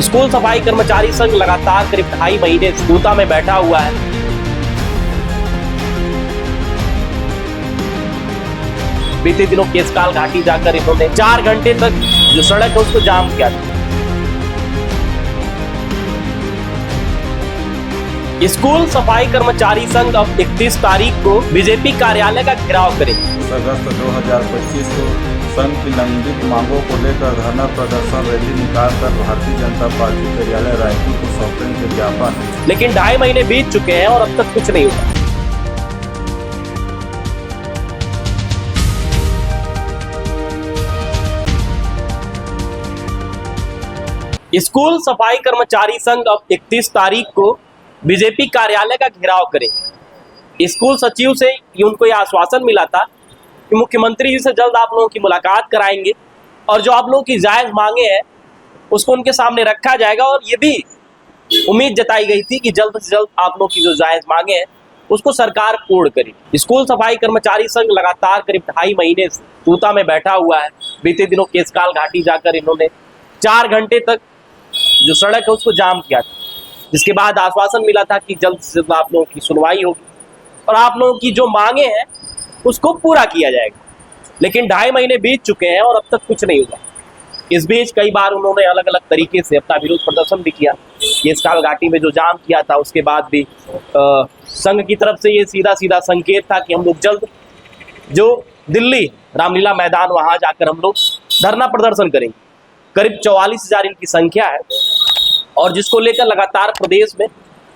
School सफाई कर्मचारी संघ लगातार करीब 2.5 महीने तूता में बैठा हुआ है। बीते दिनों केसकाल घाटी जाकर इन्होंने 4 घंटे तक जो सड़क है उसको जाम किया था। स्कूल सफाई कर्मचारी संघ अब 31 तारीख को बीजेपी कार्यालय का घेराव करेगी। अगस्त 2025 को संघ की लंबित मांगों को लेकर धरना प्रदर्शन रैली निकालकर भारतीय जनता पार्टी कार्यालय रायपुर को सौंपेंगे ज्ञापन। लेकिन 2.5 महीने बीत चुके हैं और अब तक कुछ नहीं हुआ। स्कूल सफाई कर्मचारी संघ अब 31 तारीख को बीजेपी कार्यालय का घेराव करेंगे। स्कूल सचिव से उनको यह आश्वासन मिला था कि मुख्यमंत्री जी से जल्द आप लोगों की मुलाकात कराएंगे और जो आप लोगों की जायज मांगे हैं उसको उनके सामने रखा जाएगा। और ये भी उम्मीद जताई गई थी कि जल्द से जल्द आप लोगों की जो जायज मांगे हैं उसको सरकार पूर्ण करेगी। स्कूल सफाई कर्मचारी संघ लगातार करीब 2.5 महीने तूता में बैठा हुआ है। बीते दिनों केसकाल घाटी जाकर इन्होंने 4 घंटे तक जो सड़क है उसको जाम किया था, जिसके बाद आश्वासन मिला था कि जल्द से जल्द आप लोगों की सुनवाई होगी और आप लोगों की जो मांगे हैं उसको पूरा किया जाएगा। लेकिन 2.5 महीने बीत चुके हैं और अब तक कुछ नहीं हुआ। इस बीच कई बार उन्होंने अलग अलग तरीके से अपना विरोध प्रदर्शन भी किया। केसकाल घाटी में जो जाम किया था उसके बाद भी संघ की तरफ से ये सीधा सीधा संकेत था कि हम लोग जल्द जो दिल्ली रामलीला मैदान वहां जाकर हम लोग धरना प्रदर्शन करेंगे। करीब 44,000 इनकी संख्या है और जिसको लेकर लगातार प्रदेश में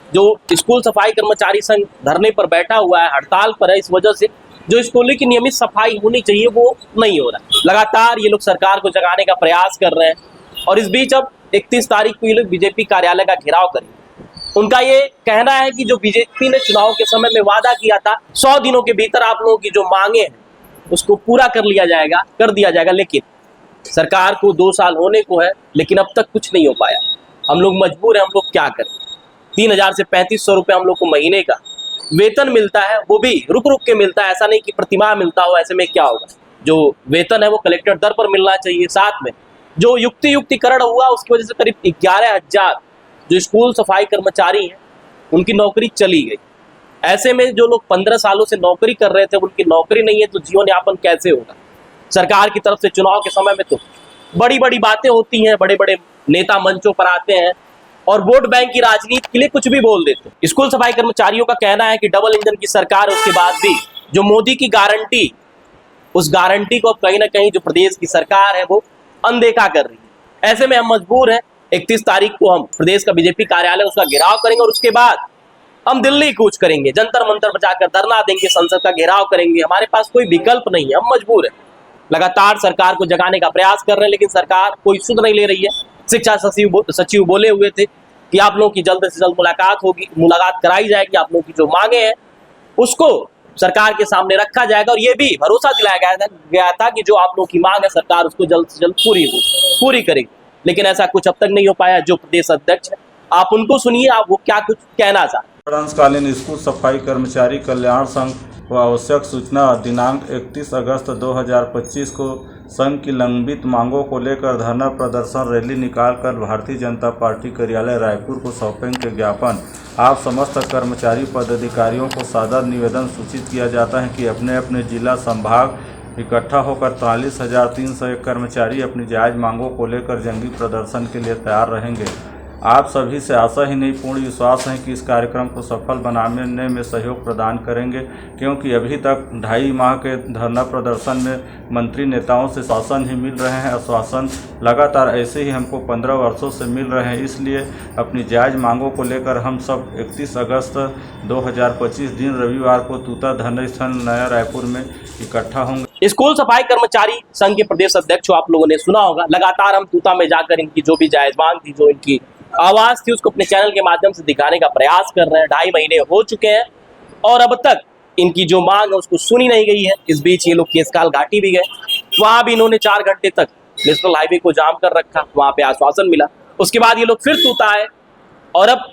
जो स्कूल सफाई कर्मचारी संघ धरने पर बैठा हुआ है, हड़ताल पर है। इस वजह से जो स्कूलों की नियमित सफाई होनी चाहिए वो नहीं हो रहा। लगातार ये लोग सरकार को जगाने का प्रयास कर रहे हैं और इस बीच अब 31 तारीख को ये लोग बीजेपी कार्यालय का घेराव करेंगे। उनका ये कहना है कि जो बीजेपी ने चुनाव के समय में वादा किया था 100 दिनों के भीतर आप लोगों की जो मांगे हैं उसको पूरा कर दिया जाएगा। लेकिन सरकार को 2 साल होने को है लेकिन अब तक कुछ नहीं हो पाया। हम लोग मजबूर हैं, हम लोग क्या करें। 3,000 से 3,500 रुपये हम लोग को महीने का वेतन मिलता है, वो भी रुक रुक के मिलता है, ऐसा नहीं कि प्रतिमाह मिलता हो। ऐसे में क्या होगा, जो वेतन है वो कलेक्टर दर पर मिलना चाहिए। साथ में जो युक्तिकरण हुआ उसकी वजह से करीब 11,000 जो स्कूल सफाई कर्मचारी हैं उनकी नौकरी चली गई। ऐसे में जो लोग 15 सालों से नौकरी कर रहे थे उनकी नौकरी नहीं है तो जीवन यापन कैसे होगा। सरकार की तरफ से चुनाव के समय में तो बड़ी बड़ी बातें होती हैं, बड़े बड़े नेता मंचों पर आते हैं और वोट बैंक की राजनीति के लिए कुछ भी बोल देते हैं। स्कूल सफाई कर्मचारियों का कहना है कि डबल इंजन की सरकार उसके बाद भी जो मोदी की गारंटी, उस गारंटी को कहीं ना कहीं जो प्रदेश की सरकार है वो अनदेखा कर रही है। ऐसे में हम मजबूर हैं। 31 तारीख को हम प्रदेश का बीजेपी कार्यालय उसका घेराव करेंगे और उसके बाद हम दिल्ली कूच करेंगे, जंतर मंतर पर जाकर धरना देंगे, संसद का घेराव करेंगे। हमारे पास कोई विकल्प नहीं है, हम मजबूर हैं। लगातार सरकार को जगाने का प्रयास कर रहे हैं लेकिन सरकार कोई सुध नहीं ले रही है। शिक्षा सचिव बोले हुए थे कि आप लोगों की जल्द से जल्द मुलाकात कराई जाएगी, आप लोगों की जो मांगे हैं उसको सरकार के सामने रखा जाएगा। और ये भी भरोसा दिलाया गया था कि जो आप लोगों की मांग है सरकार उसको जल्द से जल्द पूरी करेगी। लेकिन ऐसा कुछ अब तक नहीं हो पाया। जो प्रदेश अध्यक्ष है आप उनको सुनिए, आप वो क्या कुछ कहना चाहते हैं। अंशकालीन स्कूल सफाई कर्मचारी कल्याण संघ व आवश्यक सूचना दिनांक 31 अगस्त 2025 को संघ की लंबित मांगों को लेकर धरना प्रदर्शन रैली निकालकर भारतीय जनता पार्टी कार्यालय रायपुर को सौंपेंगे ज्ञापन। आप समस्त कर्मचारी पदाधिकारियों को सादर निवेदन सूचित किया जाता है कि अपने अपने जिला संभाग इकट्ठा होकर 43,301 कर्मचारी अपनी जायज मांगों को लेकर जंगी प्रदर्शन के लिए तैयार रहेंगे। आप सभी से आशा ही नहीं पूर्ण विश्वास है कि इस कार्यक्रम को सफल बनाने में सहयोग प्रदान करेंगे, क्योंकि अभी तक 2.5 माह के धरना प्रदर्शन में मंत्री नेताओं से शासन ही मिल रहे हैं। आश्वासन लगातार ऐसे ही हमको 15 वर्षों से मिल रहे हैं। इसलिए अपनी जायज मांगों को लेकर हम सब 31 अगस्त 2025 दिन रविवार को तूता धरना स्थल नया रायपुर में इकट्ठा होंगे। स्कूल सफाई कर्मचारी संघ के प्रदेश अध्यक्ष आप लोगों ने सुना होगा, लगातार हम तूता में जाकर इनकी जो भी जायज मांग थी, जो इनकी आवाज थी उसको अपने चैनल के माध्यम से दिखाने का प्रयास कर रहे हैं। 2.5 महीने हो चुके हैं और अब तक इनकी जो मांग है उसको सुनी नहीं गई है। इस बीच ये लोग केसकाल घाटी भी गए, वहां भी इन्होंने 4 घंटे तक नेशनल हाईवे को जाम कर रखा, वहां पे आश्वासन मिला। उसके बाद ये लोग फिर तूता आए और अब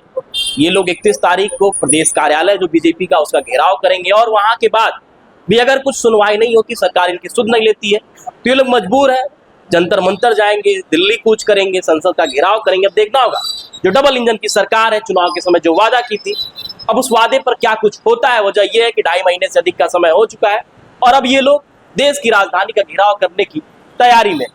ये लोग 31 तारीख को प्रदेश कार्यालय जो बीजेपी का उसका घेराव करेंगे और वहां के बाद भी अगर कुछ सुनवाई नहीं होती, सरकार इनकी सुध नहीं लेती है तो ये लोग मजबूर है जंतर मंतर जाएंगे, दिल्ली कूच करेंगे, संसद का घेराव करेंगे। अब देखना होगा जो डबल इंजन की सरकार है, चुनाव के समय जो वादा की थी, अब उस वादे पर क्या कुछ होता है। वजह यह है कि 2.5 महीने से अधिक का समय हो चुका है और अब ये लोग देश की राजधानी का घेराव करने की तैयारी में